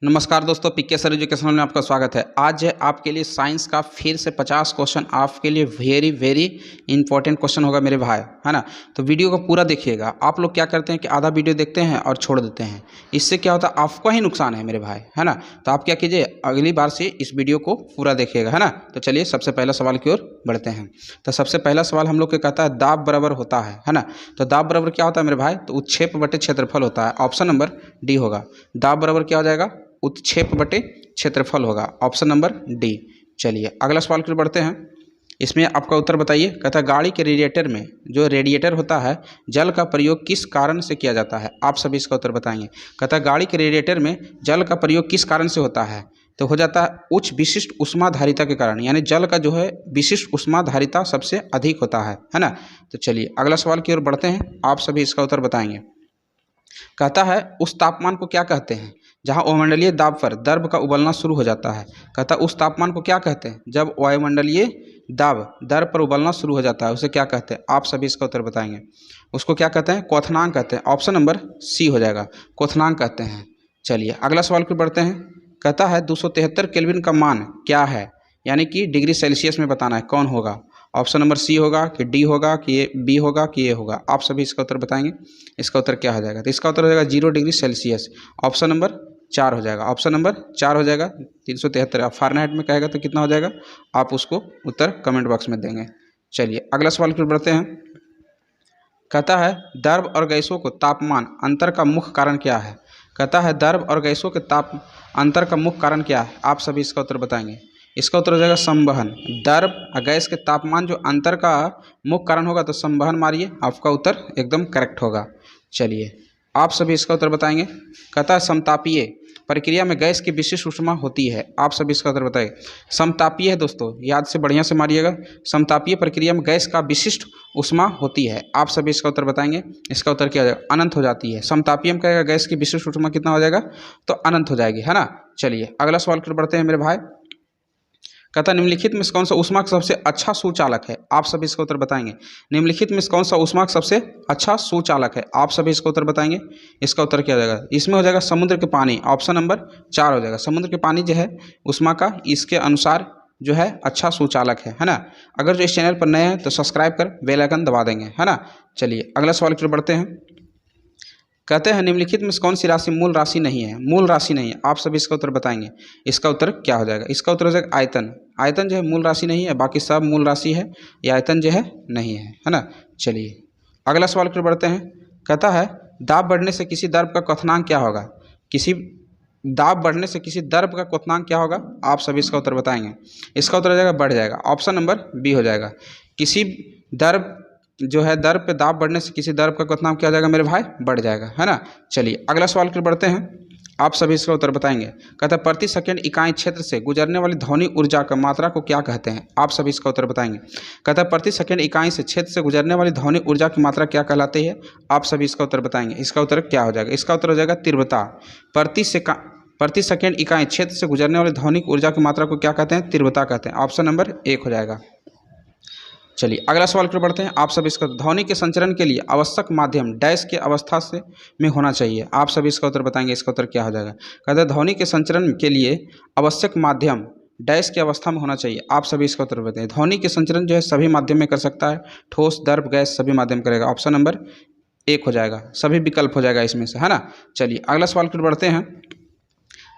नमस्कार दोस्तों, पीके sir educational में आपका स्वागत है। आज है आपके लिए साइंस का फिर से 50 क्वेश्चन आपके लिए वेरी इंपॉर्टेंट क्वेश्चन होगा मेरे भाई, है ना। तो वीडियो को पूरा देखिएगा। आप लोग क्या करते हैं कि आधा वीडियो देखते हैं और छोड़ देते हैं, इससे क्या होता है आपको ही नुकसान है मेरे भाई, है ना। तो आप क्या कीजिए, अगली बार से इस वीडियो को पूरा देखिएगा, है ना। तो चलिए सबसे पहला सवाल की ओर बढ़ते हैं। तो सबसे पहला सवाल हम लोग को कहता है दाब बराबर होता है ना। तो दाब बराबर क्या होता है मेरे भाई, तो उत्क्षेप बटे क्षेत्रफल होता है। ऑप्शन नंबर डी होगा। दाब बराबर क्या हो जाएगा, उत्क्षेप बटे क्षेत्रफल होगा। Option number D. चलिए अगला सवाल की ओर बढ़ते हैं। इसमें आपका उत्तर बताइए। कहता है गाड़ी के रेडिएटर में जो रेडिएटर होता है जल का प्रयोग किस कारण से किया जाता है। आप सभी इसका उत्तर बताएंगे। कहता है गाड़ी के रेडिएटर में जल का प्रयोग किस कारण से होता है, तो हो जाता है उच्च विशिष्ट ऊष्माधारिता के कारण, यानी जल का जो है विशिष्ट ऊष्माधारिता सबसे अधिक होता है ना। तो चलिए अगला सवाल की ओर बढ़ते हैं। आप सभी इसका उत्तर बताएंगे। कहता है उस तापमान को क्या कहते हैं जहां वायुमंडलीय दाब पर द्रव का उबलना शुरू हो जाता है। कहता है उस तापमान को क्या कहते हैं जब वायुमंडलीय दाब द्रव पर उबलना शुरू हो जाता है, उसे क्या कहते हैं। आप सभी इसका उत्तर बताएंगे। उसको क्या कहते हैं, क्वथनांक कहते हैं। ऑप्शन नंबर सी हो जाएगा, क्वथनांक कहते हैं। चलिए अगला सवाल पर बढ़ते हैं। कहता है 273 केल्विन का मान क्या है, यानी कि डिग्री सेल्सियस में बताना है, कौन होगा। ऑप्शन नंबर सी होगा कि डी होगा कि ए बी होगा कि ए होगा। आप सभी इसका उत्तर बताएंगे। इसका उत्तर क्या हो जाएगा, तो इसका उत्तर हो जाएगा 0 डिग्री सेल्सियस। ऑप्शन नंबर 4 हो जाएगा। ऑप्शन नंबर 4 हो जाएगा। 373 आप फारेनहाइट में कहेगा तो कितना हो जाएगा, आप उसको उत्तर कमेंट बॉक्स में देंगे। चलिए अगला सवाल की ओर बढ़ते हैं। कहता है द्रव और गैसों को तापमान अंतर का मुख्य कारण क्या है। कहता है द्रव और गैसों के ताप अंतर का मुख्य कारण क्या है। आप सभी इसका उत्तर बताएंगे। इसका उत्तर हो जाएगा संवहन। द्रव और गैस के तापमान जो अंतर का मुख्य कारण होगा, तो संवहन मारिए, आपका उत्तर एकदम करेक्ट होगा। चलिए आप सभी इसका उत्तर बताएंगे। कहता है समतापीय प्रक्रिया में गैस की विशिष्ट ऊष्मा होती है। आप सभी इसका उत्तर बताइए। समतापीय है दोस्तों, याद से बढ़िया से मारिएगा। समतापीय प्रक्रिया में गैस का विशिष्ट ऊष्मा होती है। आप सभी इसका उत्तर बताएंगे। इसका उत्तर क्या हो जाएगा, अनंत हो जाती है। समतापीय में कहेगा गैस की विशिष्ट ऊष्मा कितना हो जाएगा, तो अनंत हो जाएगी, है ना। चलिए अगला सवाल की ओर बढ़ते हैं मेरे भाई। कहता निम्नलिखित में कौन सा ऊष्माक सबसे अच्छा सुचालक है। आप सभी इसका उत्तर बताएंगे। निम्नलिखित में कौन सा ऊष्माक सबसे अच्छा सुचालक है। आप सभी इसका उत्तर बताएंगे। इसका उत्तर क्या हो जाएगा, इसमें हो जाएगा समुद्र के पानी। ऑप्शन नंबर 4 हो जाएगा। समुद्र के पानी जो है ऊष्मा का इसके अनुसार जो है अच्छा सुचालक है ना। अगर जो इस चैनल पर नए हैं तो सब्सक्राइब कर बेल आइकन दबा देंगे, है ना। चलिए अगला सवाल की ओर बढ़ते हैं। कहते हैं निम्नलिखित में कौन सी राशि मूल राशि नहीं है। मूल राशि नहीं है, आप सभी इसका उत्तर बताएंगे। इसका उत्तर क्या हो जाएगा, इसका उत्तर हो जाएगा आयतन। आयतन जो है मूल राशि नहीं है, बाकी सब मूल राशि है, ये आयतन जो है नहीं है ना। चलिए अगला सवाल की ओर बढ़ते हैं। कहता है दाब बढ़ने से किसी द्रव का क्वथनांक क्या होगा। किसी दाब बढ़ने से किसी द्रव का क्वथनांक क्या होगा। आप सभी इसका उत्तर बताएंगे। इसका उत्तर हो जाएगा बढ़ जाएगा। ऑप्शन नंबर बी हो जाएगा। किसी द्रव जो है द्रव पे दाब बढ़ने से किसी द्रव का क्वथनांक क्या हो जाएगा मेरे भाई, बढ़ जाएगा, है ना। चलिए अगला सवाल की ओर बढ़ते हैं। आप सभी इसका उत्तर बताएंगे। कहता है प्रति सेकंड इकाई क्षेत्र से गुजरने वाली ध्वनि ऊर्जा का मात्रा को क्या कहते हैं। आप सभी इसका उत्तर बताएंगे। कहता है प्रति सेकंड इकाई से क्षेत्र से गुजरने वाली ध्वनि ऊर्जा की मात्रा क्या कहलाती है। आप सभी इसका उत्तर बताएंगे। इसका उत्तर क्या हो जाएगा, इसका उत्तर हो जाएगा तीव्रता। प्रति सेकंड इकाई क्षेत्र से गुजरने वाली ध्वनिक ऊर्जा की मात्रा को क्या कहते हैं, तीव्रता कहते हैं। ऑप्शन नंबर 1 हो जाएगा। चलिए अगला सवाल की ओर बढ़ते हैं। आप सभी इसका ध्वनि के संचरण के लिए आवश्यक माध्यम डैश की अवस्था से में होना चाहिए। आप सभी इसका उत्तर बताएंगे। इसका उत्तर क्या हो जाएगा। कहते हैं ध्वनि के संचरण के लिए आवश्यक माध्यम डैश की अवस्था में होना चाहिए। आप सभी इसका उत्तर बताएं। ध्वनि के संचरण जो है सभी माध्यम में कर सकता है, ठोस द्रव गैस सभी माध्यम करेगा। ऑप्शन नंबर 1 हो जाएगा, सभी विकल्प हो जाएगा इसमें से, है ना। चलिए अगला सवाल की ओर बढ़ते हैं।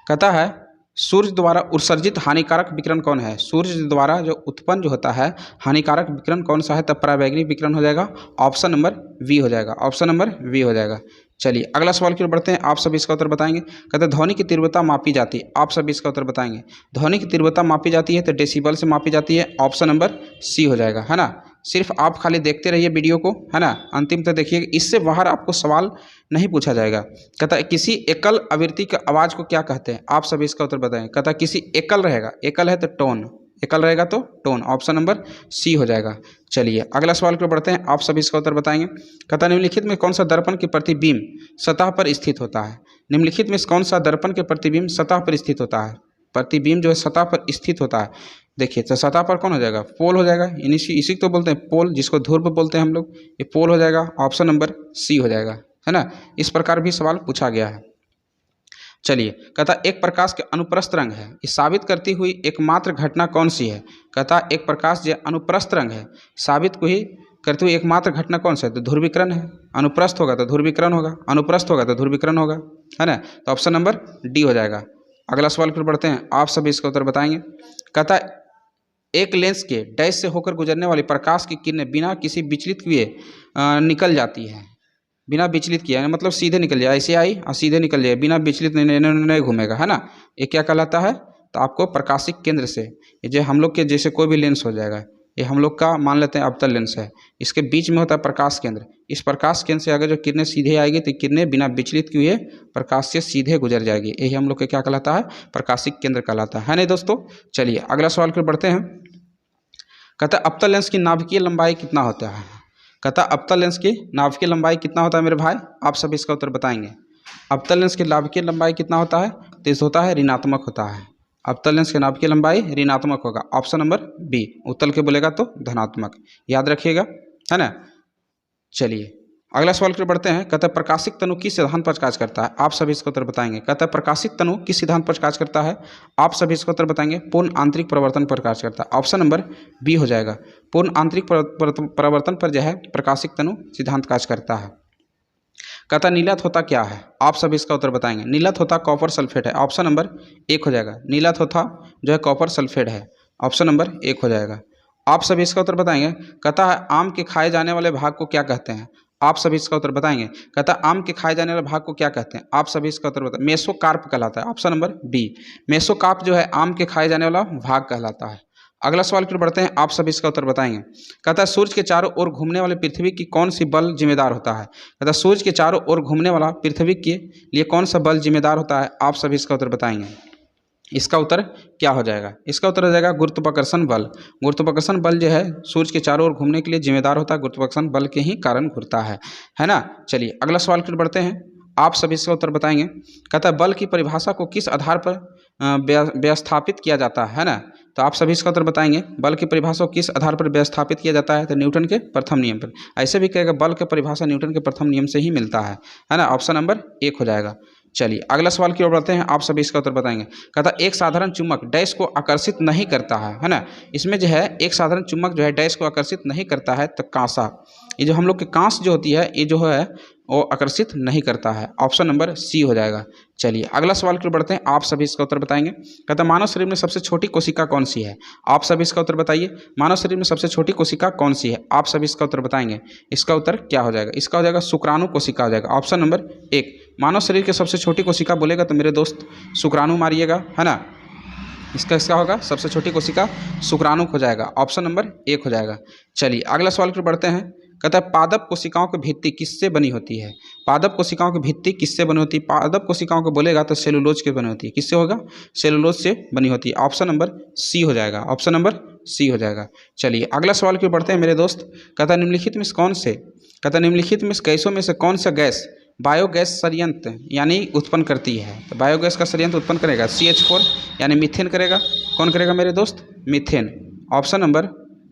कहता है सूर्य द्वारा उत्सर्जित हानिकारक विकिरण कौन है। सूर्य द्वारा जो उत्पन्न जो होता है हानिकारक विकिरण कौन सा है, तब परावैंगनिक विकिरण हो जाएगा। ऑप्शन नंबर बी हो जाएगा। ऑप्शन नंबर बी हो जाएगा। चलिए अगला सवाल की ओर बढ़ते हैं। आप सभी इसका उत्तर बताएंगे। कहते हैं ध्वनि की तीव्रता मापी जाती है। आप सभी इसका उत्तर बताएंगे। ध्वनि की तीव्रता मापी जाती है तो डेसिबल से मापी जाती है। ऑप्शन नंबर सी हो जाएगा, है ना। सिर्फ आप खाली देखते रहिए वीडियो को, है ना, अंतिम तक देखिए, इससे बाहर आपको सवाल नहीं पूछा जाएगा। कहता है किसी एकल आवृत्ति के आवाज़ को क्या कहते हैं। आप सभी इसका उत्तर बताएं। कहता है किसी एकल रहेगा, एकल है तो टोन, एकल रहेगा तो टोन। ऑप्शन नंबर सी हो जाएगा। चलिए अगला सवाल को बढ़ते हैं। आप सभी इसका उत्तर बताएंगे। कहता है निम्नलिखित में कौन सा दर्पण की प्रतिबिंब सतह पर स्थित होता है। निम्नलिखित में कौन सा दर्पण के प्रतिबिंब सतह पर स्थित होता है। प्रतिबिंब जो है सतह पर स्थित होता है। देखिए तो सतह पर कौन हो जाएगा, पोल हो जाएगा। इसी को बोलते हैं पोल, जिसको ध्रुव बोलते हैं हम लोग, ये पोल हो जाएगा। ऑप्शन नंबर सी हो जाएगा, है ना। इस प्रकार भी सवाल पूछा गया है। चलिए, कहता एक प्रकाश के अनुप्रस्थ रंग है, ये साबित करती हुई एकमात्र घटना कौन सी है। कहता एक प्रकाश जो अनुप्रस्थ रंग है साबित को ही करती हुई एकमात्र घटना कौन सा है, तो ध्रुवीकरण है। अनुप्रस्थ होगा तो ध्रुवीकरण होगा, अनुप्रस्थ होगा तो ध्रुवीकरण होगा, है ना। तो ऑप्शन नंबर डी हो जाएगा। अगला सवाल फिर बढ़ते हैं, आप सभी इसका उत्तर बताएंगे। कहता एक लेंस के डैश से होकर गुजरने वाली प्रकाश की किरणें बिना किसी विचलित किए निकल जाती है। बिना विचलित किया मतलब सीधे निकल जाए, ऐसे आई और सीधे निकल जाए, बिना विचलित नहीं घूमेगा, है ना। ये क्या कहलाता है, तो आपको प्रकाशिक केंद्र से, ये जो हम लोग के जैसे कोई भी लेंस हो जाएगा, ये हम लोग का मान लेते हैं अवतल लेंस है, इसके बीच में होता है प्रकाश केंद्र। इस प्रकाश केंद्र से अगर जो किरणें सीधे आएगी तो किरणें बिना विचलित किए प्रकाश से सीधे गुजर जाएगी, यही हम लोग के क्या कहलाता है, प्रकाशिक केंद्र कहलाता है नहीं दोस्तों। चलिए अगला सवाल फिर बढ़ते हैं। कहता है अवतल लेंस की नाभिकीय लंबाई कितना होता है। कहता अवतल लेंस की नाभिकीय लंबाई कितना होता है मेरे भाई, आप सभी इसका उत्तर बताएंगे। अवतल लेंस की नाभिकीय लंबाई कितना होता है, तो इस होता है ऋणात्मक होता है। अवतल लेंस की नाभिकीय लंबाई ऋणात्मक होगा, ऑप्शन नंबर बी। उत्तल के बोलेगा तो धनात्मक, याद रखिएगा, है ना। चलिए अगला सवाल की बढ़ते हैं। कहता है प्रकाशिक तनु किस सिद्धांत पर कार्य करता है, आप सभी इसका उत्तर बताएंगे। कहता है प्रकाशिक तनु किस सिद्धांत पर कार्य करता है, आप सभी इसका उत्तर बताएंगे। पूर्ण आंतरिक परिवर्तन पर कार्य करता है, ऑप्शन नंबर बी हो जाएगा। पूर्ण आंतरिक परिवर्तन पर जो है प्रकाशिक तनु सिद्धांत कार्य करता है। कहता नीलत होता क्या है, आप सभी इसका उत्तर बताएंगे। नीलत होता कॉपर सल्फेट है, ऑप्शन नंबर एक हो जाएगा। नीलत होता जो है कॉपर सल्फेट है, ऑप्शन नंबर एक हो जाएगा। आप सभी इसका उत्तर बताएंगे। कहता है आम के खाए जाने वाले भाग को क्या कहते हैं, आप सभी इसका उत्तर बताएंगे। कहता है आम के खाए जाने वाले भाग को क्या कहते हैं, आप सभी इसका उत्तर बताएं। मेसोकार्प कहलाता है, ऑप्शन नंबर बी। मेसोकार्प जो है आम के खाए जाने वाला भाग कहलाता है। अगला सवाल फिर बढ़ते हैं, आप सभी इसका उत्तर बताएंगे। कहता है सूर्य के चारों ओर घूमने वाले पृथ्वी की कौन सी बल जिम्मेदार होता है। कहता है सूर्य के चारों ओर घूमने वाला पृथ्वी के लिए कौन सा बल जिम्मेदार होता है, आप सभी इसका उत्तर बताएंगे। इसका उत्तर क्या हो जाएगा, इसका उत्तर हो जाएगा गुरुत्वाकर्षण बल। गुरुत्वाकर्षण बल जो है सूर्य के चारों ओर घूमने के लिए जिम्मेदार होता है, गुरुत्वाकर्षण बल के ही कारण घूमता है ना। चलिए अगला सवाल फिर बढ़ते हैं, आप सभी इसका उत्तर बताएंगे। कहता है बल की परिभाषा को किस आधार पर व्यवस्थापित किया जाता है ना, तो आप सभी इसका उत्तर बताएंगे। बल की परिभाषा को किस आधार पर व्यवस्थापित किया जाता है, तो न्यूटन के प्रथम नियम पर। ऐसे भी कहेगा बल की परिभाषा न्यूटन के प्रथम नियम से ही मिलता है ना, ऑप्शन नंबर एक हो जाएगा। चलिए अगला सवाल की ओर बढ़ते हैं, आप सभी इसका उत्तर बताएंगे। कहता एक साधारण चुंबक डैश को आकर्षित नहीं करता है ना। इसमें जो है एक साधारण चुंबक जो है डैश को आकर्षित नहीं करता है, तो कांसा, ये जो हम लोग के कांस जो होती है ये जो है वो आकर्षित नहीं करता है, ऑप्शन नंबर सी हो जाएगा। चलिए अगला सवाल की ओर बढ़ते हैं, आप सभी इसका उत्तर बताएंगे। कहता मानव शरीर में सबसे छोटी कोशिका कौन सी है, आप सभी इसका उत्तर बताइए। मानव शरीर में सबसे छोटी कोशिका कौन सी है, आप सभी इसका उत्तर बताएंगे। इसका उत्तर क्या हो जाएगा, इसका हो जाएगा शुक्राणु कोशिका हो जाएगा, ऑप्शन नंबर एक। मानव शरीर की सबसे छोटी कोशिका बोलेगा तो मेरे दोस्त शुक्राणु मारिएगा, है ना। इसका होगा सबसे छोटी कोशिका शुक्राणु हो जाएगा, ऑप्शन नंबर एक हो जाएगा। चलिए अगला सवाल की बढ़ते हैं। कहता है पादप कोशिकाओं की भित्ति किससे बनी होती है, पादप कोशिकाओं की भित्ति किससे बनी होती है। पादप कोशिकाओं को बोलेगा तो सेलुलोज के बनी होती है, किससे होगा, सेलुलोज से बनी होती है, ऑप्शन नंबर सी हो जाएगा, ऑप्शन नंबर सी हो जाएगा। चलिए अगला सवाल की बढ़ते हैं मेरे दोस्त। कहता है निम्नलिखित में कौन से, कहता है निम्नलिखित में गैसों में से कौन सा गैस बायोगैस संयंत्र यानी उत्पन्न करती है। तो बायोगैस का संयंत्र उत्पन्न करेगा CH4 यानी मीथेन करेगा। कौन करेगा मेरे दोस्त, मीथेन, ऑप्शन नंबर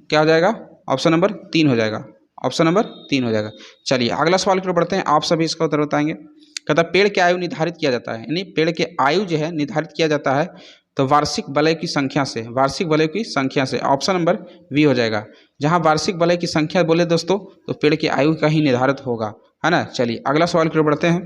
क्या हो जाएगा, ऑप्शन नंबर तीन हो जाएगा, ऑप्शन नंबर तीन हो जाएगा। चलिए अगला सवाल की ओर बढ़ते हैं, आप सभी इसका उत्तर बताएंगे। कहता पेड़ की आयु निर्धारित किया जाता है, यानी पेड़ की आयु जो है निर्धारित किया जाता है तो वार्षिक वलय की संख्या से, वार्षिक वलय की संख्या से, ऑप्शन नंबर बी हो जाएगा। जहां वार्षिक वलय की संख्या बोले दोस्तों तो पेड़ की आयु का ही निर्धारित होगा, है ना। चलिए अगला सवाल की ओर बढ़ते हैं।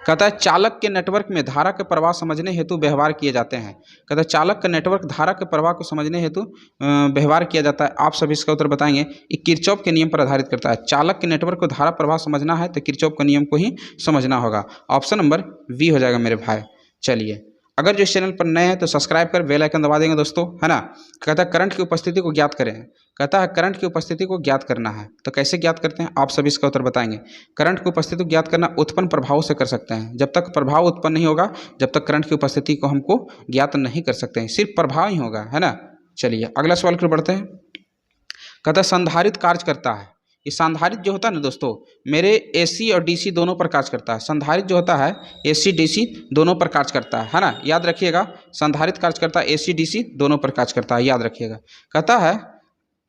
कहता है चालक के नेटवर्क में धारा के प्रवाह समझने हेतु व्यवहार किए जाते हैं। कहता है चालक का नेटवर्क धारा के प्रवाह को समझने हेतु व्यवहार किया जाता है, आप सभी इसका उत्तर बताएंगे। ये किरचॉफ के नियम पर आधारित करता है। चालक के नेटवर्क को धारा प्रवाह समझना है तो किरचॉफ के नियम को ही समझना होगा, ऑप्शन नंबर बी हो जाएगा मेरे भाई। चलिए अगर जो इस चैनल पर नए हैं तो सब्सक्राइब कर बेल आइकन दबा देंगे दोस्तों, है ना। कहता है करंट की उपस्थिति को ज्ञात करें। कहता है करंट की उपस्थिति को ज्ञात करना है तो कैसे ज्ञात करते हैं, आप सभी इसका उत्तर बताएंगे। करंट की उपस्थिति को ज्ञात करना उत्पन्न प्रभाव से कर सकते हैं। जब तक प्रभाव उत्पन्न नहीं होगा जब तक करंट की उपस्थिति को हमको ज्ञात नहीं कर सकते हैं, सिर्फ प्रभाव ही होगा, है ना। चलिए अगला सवाल की ओर बढ़ते हैं। कहता है संधारित्र कार्य करता है। ये संधारित्र जो होता है ना दोस्तों मेरे AC और DC दोनों पर कार्य करता है। संधारित्र जो होता है AC DC दोनों पर कार्य करता है ना, याद रखिएगा। संधारित्र कार्य करता है AC DC दोनों पर कार्य करता है, याद रखिएगा। कहता है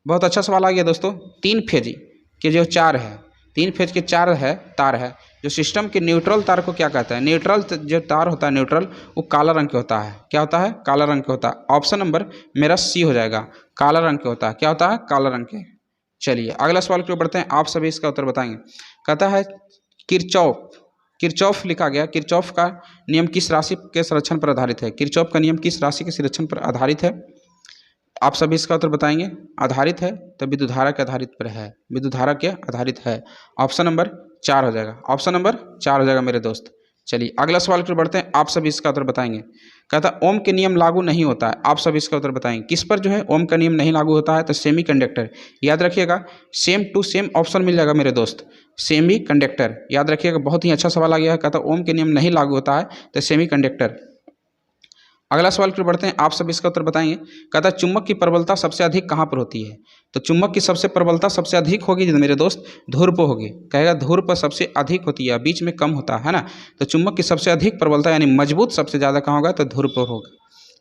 बहुत अच्छा सवाल आ गया दोस्तों। तीन फेज के जो चार है, तीन फेज के चार है तार है, जो सिस्टम के न्यूट्रल तार को क्या कहते हैं? न्यूट्रल जो तार होता है न्यूट्रल, वो काला रंग के होता है। क्या होता है? काला रंग के होता है। ऑप्शन नंबर मेरा सी हो जाएगा, काला रंग के होता है। क्या होता है? काला रंग के। चलिए अगला सवाल की ओर बढ़ते हैं, आप सभी इसका उत्तर बताएंगे। कहता है किरचॉफ लिखा गया, किरचॉफ का नियम किस राशि के संरक्षण पर आधारित है? किरचॉफ का नियम किस राशि के संरक्षण पर आधारित है? आप सभी इसका उत्तर बताएंगे। आधारित है तो विद्युत धारा के आधारित पर है, विद्युत धारा के आधारित है। ऑप्शन नंबर 4 हो जाएगा, ऑप्शन नंबर 4 हो जाएगा मेरे दोस्त। चलिए अगला सवाल की ओर बढ़ते हैं, आप सभी इसका उत्तर बताएंगे। कहता है ओम के नियम लागू नहीं होता है, आप सभी इसका उत्तर बताएंगे। किस पर जो है ओम का नियम नहीं लागू होता है? तो सेमी कंडक्टर। याद रखिएगा, सेम टू सेम ऑप्शन मिल जाएगा मेरे दोस्त, सेमी कंडक्टर। याद रखिएगा, बहुत ही अच्छा सवाल आ गया है। कहता है ओम के नियम नहीं लागू होता है तो सेमी कंडक्टर। अगला सवाल की ओर बढ़ते हैं, आप सब इसका उत्तर बताएंगे। कहता है चुंबक की प्रबलता सबसे अधिक कहाँ पर होती है? तो चुंबक की सबसे प्रबलता सबसे अधिक होगी मेरे दोस्त, ध्रुव पर होगी। कहेगा ध्रुव पर सबसे अधिक होती है, बीच में कम होता है ना। तो चुंबक की सबसे अधिक प्रबलता यानी मजबूत सबसे ज़्यादा कहाँ होगा? तो ध्रुव पर होगा।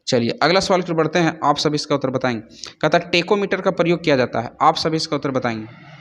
चलिए अगला सवाल की ओर बढ़ते हैं, आप सब इसका उत्तर बताएंगे। कहता है टेकोमीटर का प्रयोग किया जाता है, आप सब इसका उत्तर बताएंगे।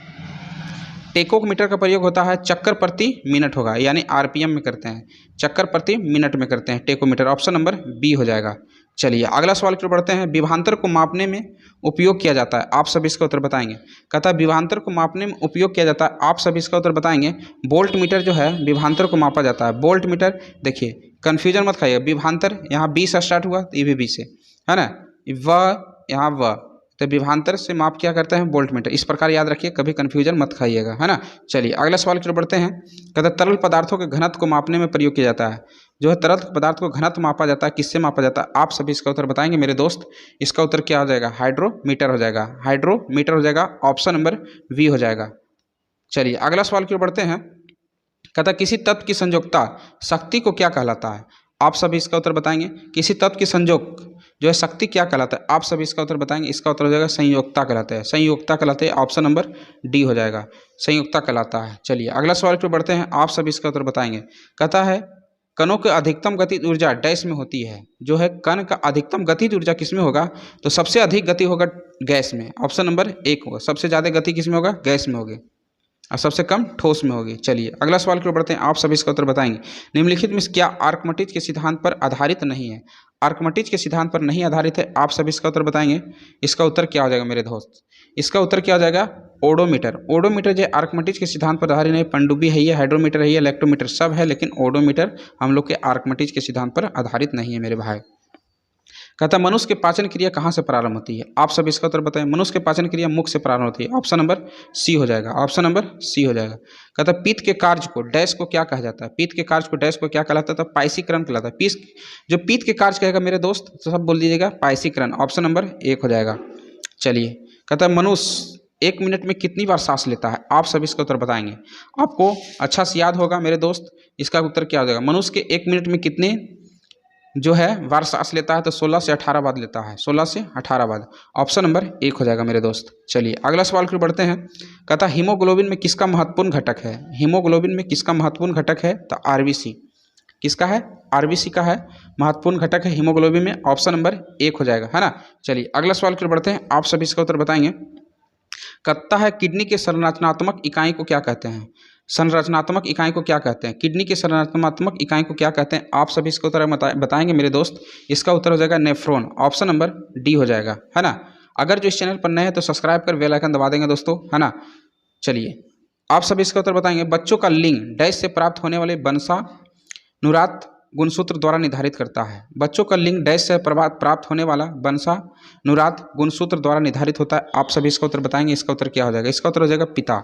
टेकोमीटर का प्रयोग होता है चक्कर प्रति मिनट होगा, यानी आरपीएम में करते हैं, चक्कर प्रति मिनट में करते हैं टेकोमीटर। ऑप्शन नंबर बी हो जाएगा। चलिए अगला सवाल की ओर बढ़ते हैं, विभवांतर को मापने में उपयोग किया जाता है, आप सब इसका उत्तर बताएंगे। कहता है विभवांतर को मापने में उपयोग किया जाता है, आप सब इसका उत्तर बताएंगे। वोल्ट मीटर जो है विभवांतर को मापा जाता है, वोल्ट मीटर। देखिए कन्फ्यूजन मत खाइए, विभवांतर यहाँ बी से स्टार्ट हुआ तो ये भी बी से है ना, व यहाँ व, तो विभवांतर से माप क्या करते हैं? Volt meter. इस प्रकार याद रखिए, कभी कन्फ्यूजन मत खाइएगा, है ना। चलिए अगला सवाल की ओर बढ़ते हैं। कहता है तरल पदार्थों के घनत्व को मापने में प्रयोग किया जाता है, जो है तरल पदार्थ को घनत्व मापा जाता है, किससे मापा जाता है? आप सभी इसका उत्तर बताएंगे मेरे दोस्त। इसका उत्तर क्या हो जाएगा? हाइड्रोमीटर हो जाएगा, हाइड्रोमीटर हो जाएगा। ऑप्शन नंबर वी हो जाएगा। चलिए अगला सवाल की ओर बढ़ते हैं। कहता है किसी तत्व की संयोजकता शक्ति को क्या कहलाता है? आप सभी इसका उत्तर बताएंगे। किसी तत्व की संयोग जो है शक्ति क्या कहलाता है? आप सभी इसका उत्तर बताएंगे। इसका उत्तर हो जाएगा संयोजकता कहलाता है, संयोजकता कहलाते हैं। ऑप्शन नंबर डी हो जाएगा, संयोजकता कहलाता है। चलिए अगला सवाल पर बढ़ते हैं, आप सभी इसका उत्तर बताएंगे। कहता है कणों की अधिकतम गतिज ऊर्जा डैश में होती है, जो है कण का अधिकतम गतिज ऊर्जा किस में होगा? तो सबसे अधिक गति होगा गैस में, ऑप्शन नंबर 1 होगा। सबसे ज़्यादा गति किस में होगा? गैस में होगी, और सबसे कम ठोस में होगी। चलिए अगला सवाल की ओर बढ़ते हैं, आप सभी इसका उत्तर बताएंगे। निम्नलिखित में क्या आर्कमिटीज के सिद्धांत पर आधारित नहीं है? आर्कमिटीज के सिद्धांत पर नहीं आधारित है, आप सभी इसका उत्तर बताएंगे। इसका उत्तर क्या हो जाएगा मेरे दोस्त? इसका उत्तर क्या हो जाएगा? ओडोमीटर। ओडोमीटर जो आर्कमिटीज के सिद्धांत पर आधारित नहीं, पनडुब्बी है ये, हाइड्रोमीटर है ये, इलेक्ट्रोमीटर सब है, लेकिन ओडोमीटर हम लोग के आर्कमिटीज के सिद्धांत पर आधारित नहीं है मेरे भाई। कहता है मनुष्य की पाचन क्रिया कहाँ से प्रारंभ होती है? आप सब इसका उत्तर बताएं। मनुष्य की पाचन क्रिया मुख से प्रारंभ होती है, ऑप्शन नंबर सी हो जाएगा, ऑप्शन नंबर सी हो जाएगा। कहता है पित्त के कार्य को डैश को क्या कहा जाता है? पित्त के कार्य को डैश को क्या कहलाता है? तो पायसीकरण कहलाता है। जो पित्त के कार्य कहेगा मेरे दोस्त, तो सब बोल दीजिएगा पायसीकरण, ऑप्शन नंबर 1 हो जाएगा। चलिए कहता है मनुष्य 1 मिनट में कितनी बार सांस लेता है? आप सभी इसका उत्तर बताएंगे। आपको अच्छा से याद होगा मेरे दोस्त, इसका उत्तर क्या हो जाएगा? मनुष्य के 1 मिनट में कितने जो है बार सांस लेता है? तो 16 से 18 बार लेता है, 16 से 18 बार। ऑप्शन नंबर 1 हो जाएगा मेरे दोस्त। चलिए अगला सवाल की ओर बढ़ते हैं। कहता है हीमोग्लोबिन में किसका महत्वपूर्ण घटक है? हीमोग्लोबिन में किसका महत्वपूर्ण घटक है? तो आरबीसी। किसका है? आरबीसी का है, महत्वपूर्ण घटक है हीमोग्लोबिन में। ऑप्शन नंबर 1 हो जाएगा, है ना। चलिए अगला सवाल की ओर बढ़ते हैं, आप सभी इसका उत्तर बताएंगे। कहता है किडनी के संरचनात्मक इकाई को क्या कहते हैं? संरचनात्मक इकाई को क्या कहते हैं? किडनी के संरचनात्मक इकाई को क्या कहते हैं? आप सभी इसका उत्तर बताएंगे मेरे दोस्त। इसका उत्तर हो जाएगा नेफ्रॉन, ऑप्शन नंबर डी हो जाएगा, है ना। अगर जो इस चैनल पर नए हैं तो सब्सक्राइब कर बेल आइकन दबा देंगे दोस्तों, है ना। चलिए आप सभी इसका उत्तर बताएंगे। बच्चों का लिंग डैश से प्राप्त होने वाले वंशानुरात गुणसूत्र द्वारा निर्धारित करता है। बच्चों का लिंग डैश से प्राप्त होने वाला वंशानुरात गुणसूत्र द्वारा निर्धारित होता है। आप सभी इसका उत्तर बताएंगे। इसका उत्तर क्या हो जाएगा? इसका उत्तर हो जाएगा पिता।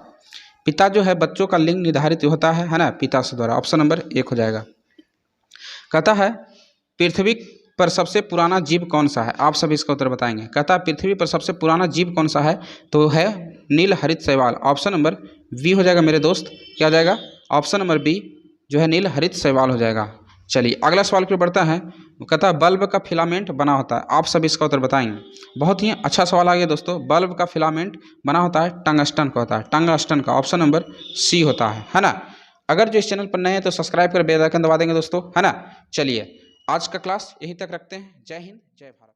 पिता जो है बच्चों का लिंग निर्धारित होता है ना, पिता से द्वारा। ऑप्शन नंबर 1 हो जाएगा। कहता है पृथ्वी पर सबसे पुराना जीव कौन सा है? आप सभी इसका उत्तर बताएंगे। कहता है पृथ्वी पर सबसे पुराना जीव कौन सा है? तो है नील हरित शैवाल, ऑप्शन नंबर बी हो जाएगा मेरे दोस्त। क्या हो जाएगा? ऑप्शन नंबर बी जो है नील हरित शैवाल हो जाएगा। चलिए अगला सवाल की ओर बढ़ता है। कहता है बल्ब का फिलामेंट बना होता है, आप सभी इसका उत्तर बताएंगे। बहुत ही अच्छा सवाल आ गया दोस्तों। बल्ब का फिलामेंट बना होता है टंगस्टन का होता है, टंगस्टन का। ऑप्शन नंबर सी होता है ना। अगर जो इस चैनल पर नए हैं तो सब्सक्राइब कर बेल आइकन दबा देंगे दोस्तों, है ना। चलिए आज का क्लास यहीं तक रखते हैं। जय हिंद, जय भारत।